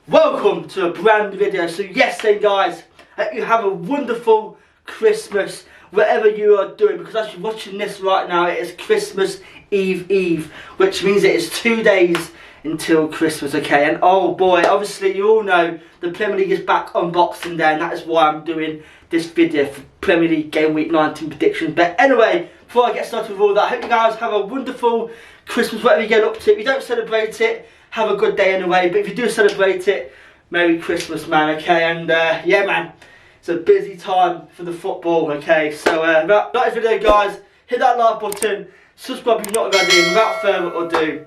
Welcome to a brand new video. So yes then guys, hope you have a wonderful Christmas whatever you are doing, because as you're watching this right now it is Christmas Eve, which means it is 2 days until Christmas, okay? And oh boy, obviously you all know the Premier League is back on Boxing Day, and that is why I'm doing this video for Premier League Game Week 19 predictions. But anyway, before I get started with all that, I hope you guys have a wonderful Christmas, whatever you get up to. If you don't celebrate it, have a good day anyway, but if you do celebrate it, Merry Christmas, man, okay? And yeah, man, it's a busy time for the football, okay? So without this video, guys, hit that like button, subscribe if you're not already, and without further ado,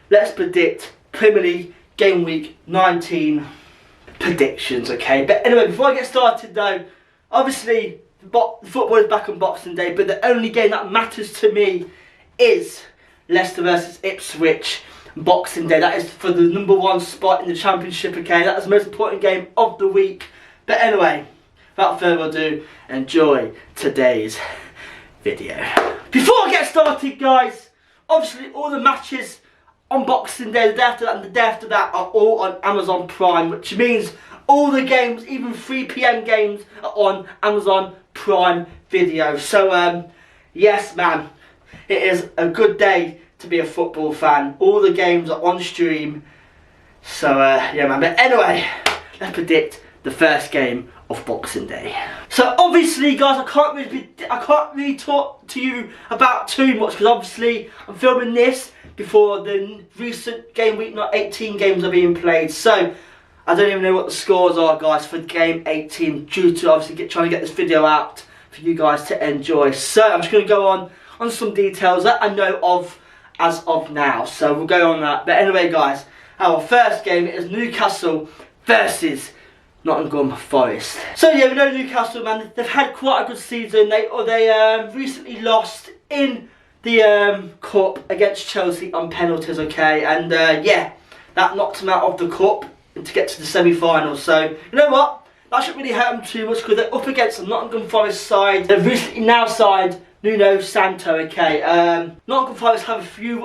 let's predict Premier League Game Week 19 predictions, okay? But anyway, before I get started though, obviously the football is back on Boxing Day, but the only game that matters to me is Leicester versus Ipswich Boxing Day. That is for the #1 spot in the Championship, okay? That is the most important game of the week. But anyway, without further ado, enjoy today's video. Before I get started, guys, obviously all the matches on Boxing Day, the day after that and the day after that, are all on Amazon Prime, which means all the games, even 3 PM games, are on Amazon Prime Video. So yes, man, it is a good day to be a football fan. All the games are on stream. So yeah, man. But anyway, let's predict the first game of Boxing Day. So obviously, guys, I can't really talk to you about too much, because obviously I'm filming this before the recent Game Week 18 games are being played. So I don't even know what the scores are, guys, for Game 18, due to obviously trying to get this video out for you guys to enjoy. So I'm just going to go on some details that I know of as of now. So we'll go on that. But anyway, guys, our first game is Newcastle versus Nottingham Forest. So yeah, we know Newcastle, man, they've had quite a good season. They recently lost in the cup against Chelsea on penalties, okay? And yeah, that knocked them out of the cup to get to the semi-finals. So you know what, that shouldn't really hurt them too much, because they're up against the Nottingham Forest side. They've recently now signed Nuno Santo, okay? Nottingham Forest have a few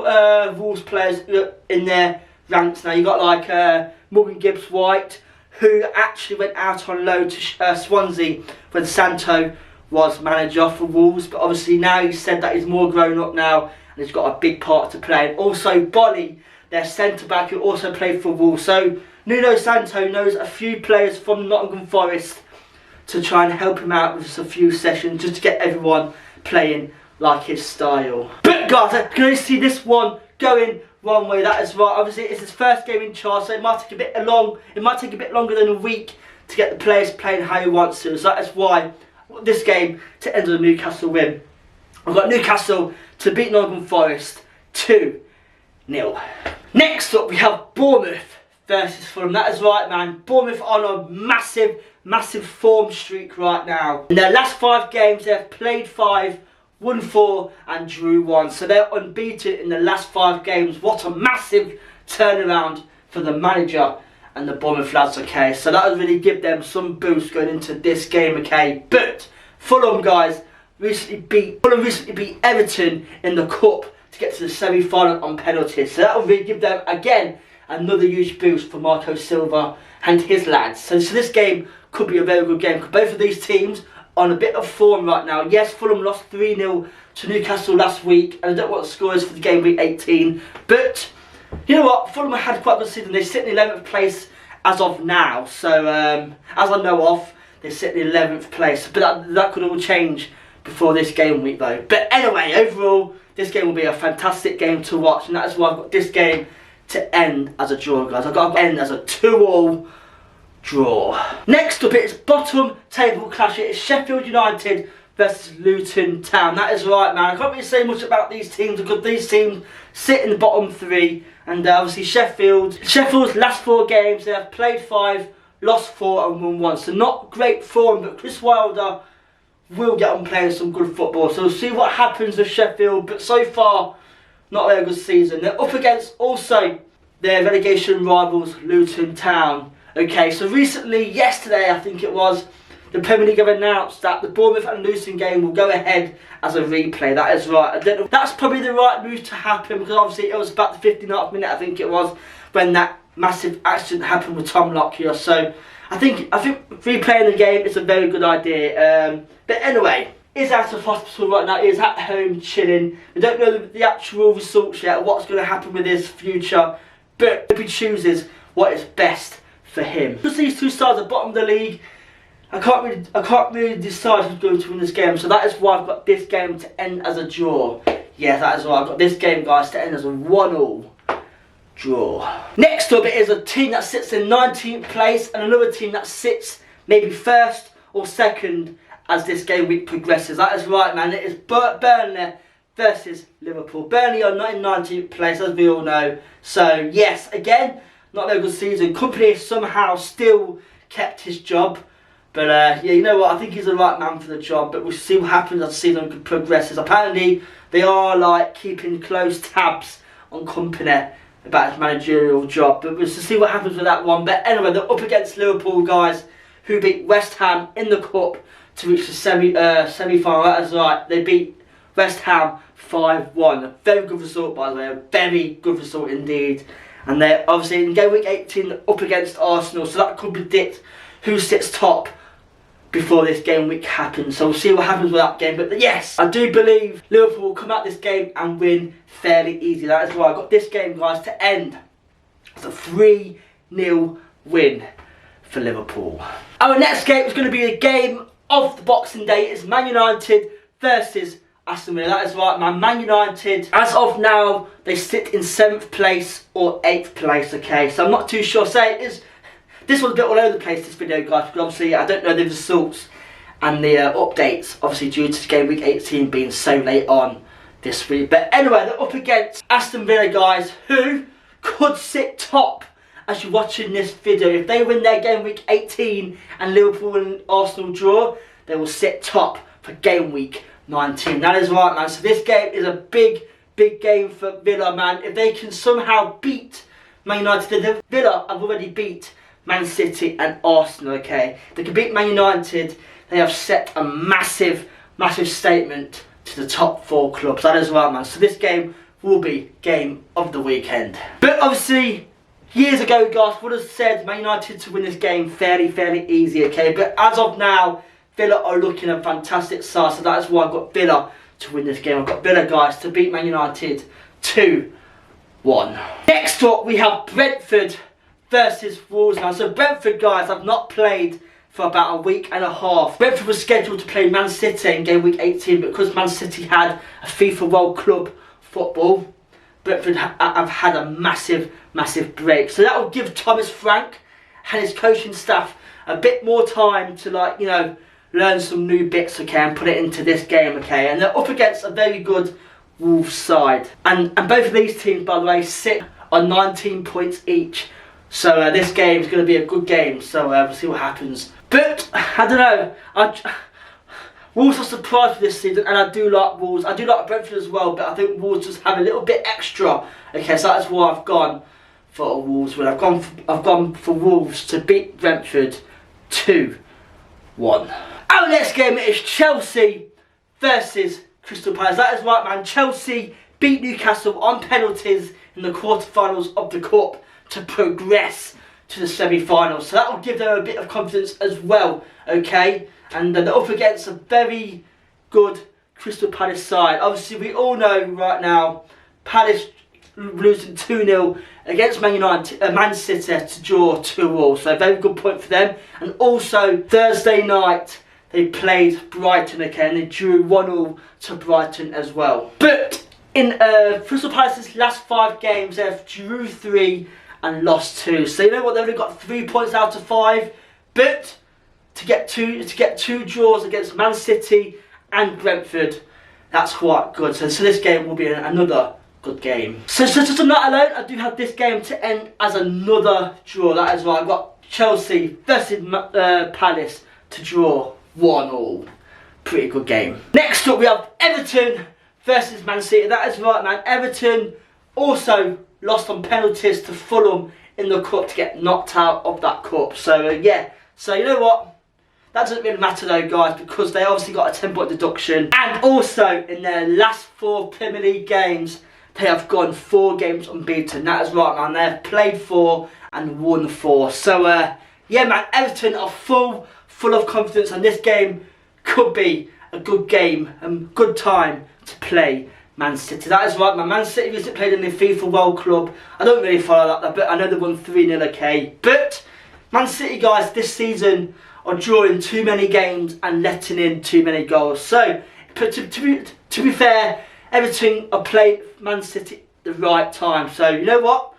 Wolves players in their ranks now. You got like Morgan Gibbs-White, who actually went out on loan to Swansea when Santo was manager for Wolves, but obviously now he's said that he's more grown up now and he's got a big part to play. And also Bolly, their centre back, who also played for Wolves. So Nuno Santo knows a few players from Nottingham Forest to try and help him out with just a few sessions, just to get everyone playing like his style. But guys, I can only see this one going one way. That is right. Obviously it's his first game in charge, so it might take a bit longer than a week to get the players playing how he wants to. So that is why this game to end with a Newcastle win. I've got Newcastle to beat Nottingham Forest 2-0. Next up we have Bournemouth versus Fulham. That is right, man. Bournemouth on a massive form streak right now. In their last 5 games they have played 5, won 4 and drew 1. So they're unbeaten in the last 5 games. What a massive turnaround for the manager and the Bournemouth lads, okay? So that will really give them some boost going into this game, okay? But Fulham, guys, recently beat Everton in the cup to get to the semi-final on penalties. So that will really give them, again, another huge boost for Marco Silva and his lads. So this game could be a very good game, because both of these teams are on a bit of form right now. Yes, Fulham lost 3-0 to Newcastle last week, and I don't know what the score is for the Game Week 18, but you know what, Fulham had quite a good season. They sit in the 11th place as of now, so as I know of, they sit in the 11th place, but that could all change before this game week though. But anyway, overall, this game will be a fantastic game to watch, and that is why I've got this game to end as a draw, guys. I've got to end as a 2-2 draw. Next up, it's bottom table clash. It is Sheffield United versus Luton Town. That is right, man. I can't really say much about these teams, because these teams sit in the bottom 3, and obviously Sheffield's last 4 games, they have played 5, lost 4 and won 1. So not great form, but Chris Wilder will get on playing some good football. So we'll see what happens with Sheffield, but so far not a very good season. They're up against also their relegation rivals Luton Town. Okay, so recently, yesterday I think it was, the Premier League have announced that the Bournemouth and Luton game will go ahead as a replay. That is right. I don't know, that's probably the right move to happen, because obviously it was about the 59th minute, I think it was, when that massive accident happened with Tom Lockyer. So I think replaying the game is a very good idea. But anyway, he's out of hospital right now. He's at home chilling. We don't know the actual results yet, what's going to happen with his future, but he chooses what is best for him. Because these two sides are bottom of the league, I can't really decide who's going to win this game. So that is why I've got this game to end as a draw. Yeah, that is why I've got this game, guys, to end as a 1-1 draw. Next up, it is a team that sits in 19th place and another team that sits maybe first or second as this game week progresses. That is right, man. It is Burnley versus Liverpool. Burnley are not in 19th place, as we all know. So yes, again, not a good season. Company somehow still kept his job. But yeah, you know what? I think he's the right man for the job. But we'll see what happens as the season progresses. Apparently, they are like keeping close tabs on Company about his managerial job. But we'll see what happens with that one. But anyway, they're up against Liverpool, guys, who beat West Ham in the cup to reach the semi-final. That is right. They beat West Ham 5-1. A very good result, by the way. A very good result indeed. And they're obviously in game week 18 up against Arsenal. So that could predict who sits top before this game week happens. So we'll see what happens with that game. But yes, I do believe Liverpool will come out this game and win fairly easy. That is why I got this game, guys, to end as a 3-0 win for Liverpool. Our next game is going to be a game of the Boxing Day. It's Man United versus Aston Villa. That is right, man. Man United, as of now, they sit in 7th place or 8th place, okay? So I'm not too sure. This was a bit all over the place, this video, guys, because obviously I don't know the results and the updates, obviously due to game week 18 being so late on this week. But anyway, they're up against Aston Villa, guys, who could sit top as you're watching this video. If they win their game week 18 and Liverpool and Arsenal draw, they will sit top for game week 19. That is right, man. So this game is a big game for Villa, man. If they can somehow beat Man United, Villa have already beat Man City and Arsenal, okay? If they can beat Man United, they have set a massive statement to the top 4 clubs. That is right, man. So this game will be game of the weekend. But obviously, years ago, guys, would have said Man United to win this game fairly easy, okay? But as of now, Villa are looking a fantastic side. So that is why I've got Villa to win this game. I've got Villa, guys, to beat Man United 2-1. Next up, we have Brentford versus Wolves now. So Brentford, guys, have not played for about a week and a half. Brentford was scheduled to play Man City in game week 18, but because Man City had a FIFA World Club football, Brentford have had a massive break. So that will give Thomas Frank and his coaching staff a bit more time to, like, you know, learn some new bits, okay, and put it into this game, okay. And they're up against a very good Wolves side. And both of these teams, by the way, sit on 19 points each. So this game is going to be a good game. So we'll see what happens. But I don't know. Wolves are surprised for this season, and I do like Wolves. I do like Brentford as well, but I think Wolves just have a little bit extra. Okay, so that's why I've gone for a Wolves win. I've gone for Wolves to beat Brentford 2-1. Our next game is Chelsea versus Crystal Palace. That is right, man. Chelsea beat Newcastle on penalties in the quarterfinals of the Cup to progress to the semi-finals. So that will give them a bit of confidence as well, okay? And they're up against a very good Crystal Palace side. Obviously, we all know right now, Palace losing 2-0 against Man City to draw 2-2. So a very good point for them. And also, Thursday night, they played Brighton, okay? And they drew 1-1 to Brighton as well. But in Crystal Palace's last 5 games, they've drew 3 and lost 2. So you know what? They've only got 3 points out of 5. But to get two draws against Man City and Brentford, that's quite good. So this game will be another good game. So just on that alone, I do have this game to end as another draw. That is right. I've got Chelsea versus Palace to draw 1-1. Pretty good game. Next up, we have Everton versus Man City. That is right, man. Everton also lost on penalties to Fulham in the cup to get knocked out of that cup. So yeah. So you know what? That doesn't really matter though, guys, because they obviously got a 10-point deduction. And also, in their last 4 Premier League games, they have gone 4 games unbeaten. That is right, man. They have played 4 and won 4. So, yeah, man, Everton are full of confidence, and this game could be a good game and good time to play Man City. That is right, man. Man City recently played in the FIFA World Club. I don't really follow that, but I know they won 3-0, okay. But Man City, guys, this season are drawing too many games and letting in too many goals. So, but to be fair, Everton are playing Man City at the right time. So, you know what?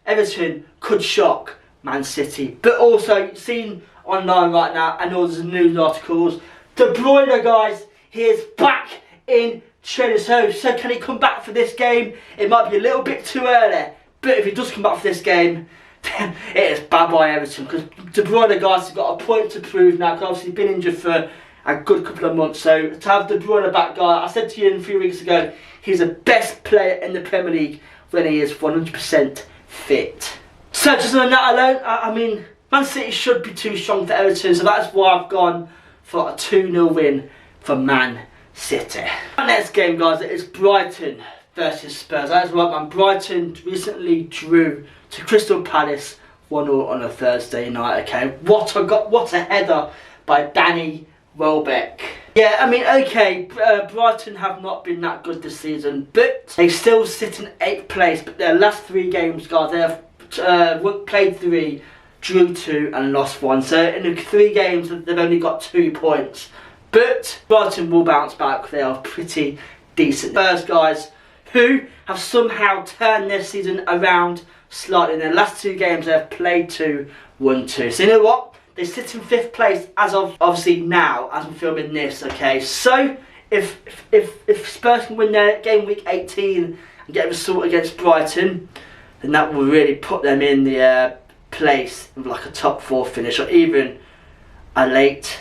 Everton could shock Man City. But also, seen online right now, and all the news articles, De Bruyne, guys, he is back in training. So can he come back for this game? It might be a little bit too early. But if he does come back for this game, then it is bye-bye Everton. Because De Bruyne, guys, has got a point to prove now. Because obviously he's been injured for a good couple of months. So to have De Bruyne back, guys, I said to you a few weeks ago, he's the best player in the Premier League when he is 100% fit. So just on that alone, I mean, Man City should be too strong for Everton. So that's why I've gone for a 2-0 win for Man City. Our next game, guys, is Brighton versus Spurs. That's right, man. Brighton recently drew to Crystal Palace 1-0 on a Thursday night. Okay, what a header by Danny Welbeck. Yeah, I mean, okay, Brighton have not been that good this season, but they still sit in 8th place. But their last 3 games, guys, they have played 3, drew 2 and lost 1. So in the 3 games, they've only got 2 points. But Brighton will bounce back. They are pretty decent. Spurs, guys, who have somehow turned their season around slightly. In their last 2 games, they have played 2, won 2. So you know what? They sit in 5th place as of, obviously, now, as I'm filming this, okay? So, if Spurs can win their game week 18 and get a result against Brighton, then that will really put them in the place of like a top 4 finish, or even a late,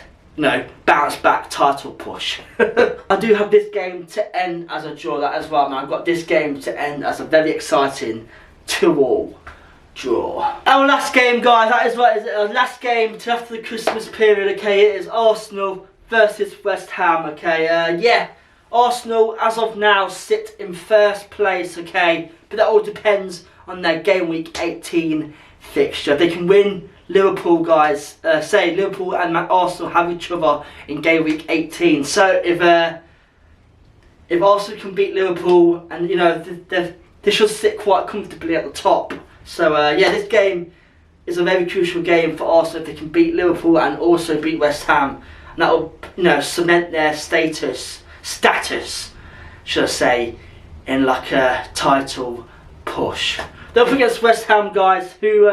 bounce back title push. I do have this game to end as a draw, that as well, man. I've got this game to end as a very exciting 2-2 draw. Our last game, guys, that is right, is our last game to after the Christmas period, okay? It is Arsenal versus West Ham, okay? Yeah, Arsenal, as of now, sit in 1st place, okay? But that all depends on their game week 18 fixture. If they can win Liverpool, guys, say Liverpool and Arsenal have each other in game week 18. So if Arsenal can beat Liverpool, and they should sit quite comfortably at the top. So yeah, this game is a very crucial game for Arsenal if they can beat Liverpool and also beat West Ham, and that will cement their status, should I say, in like a title push. They're up against West Ham, guys, who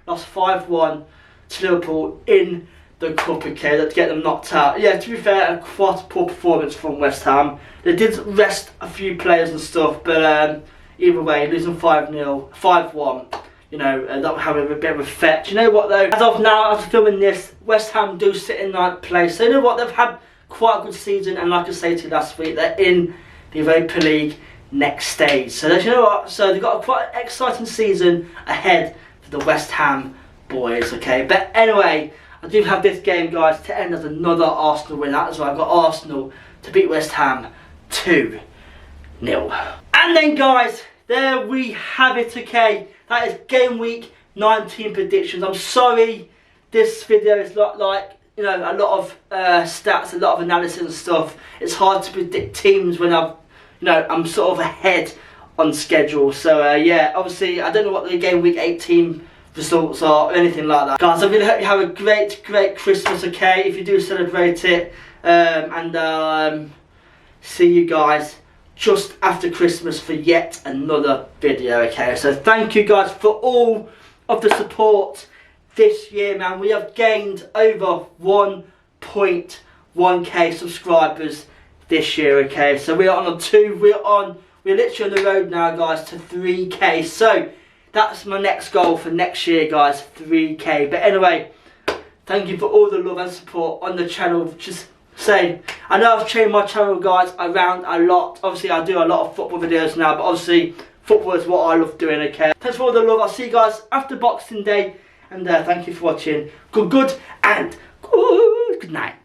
lost 5-1 to Liverpool in the cup, okay, to get them knocked out. Yeah, to be fair, quite a poor performance from West Ham. They did rest a few players and stuff, but either way, losing 5-0, 5-1, that will have a bit of effect. You know what though? As of now, as I'm filming this, West Ham do sit in 9th place. So you know what? They've had quite a good season, and like I said to you last week, they're in the Europa League next stage. So you know what? So they've got a quite exciting season ahead for the West Ham boys. Okay, but anyway, I do have this game, guys, to end as another Arsenal win. That is why I've got Arsenal to beat West Ham 2-0. And then, guys, there we have it, okay? That is game week 19 predictions. I'm sorry this video is not like, a lot of stats, a lot of analysis and stuff. It's hard to predict teams when I'm sort of ahead on schedule. So, yeah, obviously, I don't know what the game week 18 results are or anything like that. Guys, I really hope you have a great Christmas, okay? If you do celebrate it. And see you guys just after Christmas for yet another video, okay? So thank you guys for all of the support this year, man. We have gained over 1.1k subscribers this year, okay? So we are on we're literally on the road now, guys, to 3k. So that's my next goal for next year, guys, 3k. But anyway, thank you for all the love and support on the channel. Just saying, I know I've changed my channel, guys, around a lot. Obviously, I do a lot of football videos now, but obviously, football is what I love doing, okay? Thanks for all the love. I'll see you guys after Boxing Day, and thank you for watching. Good, and good night.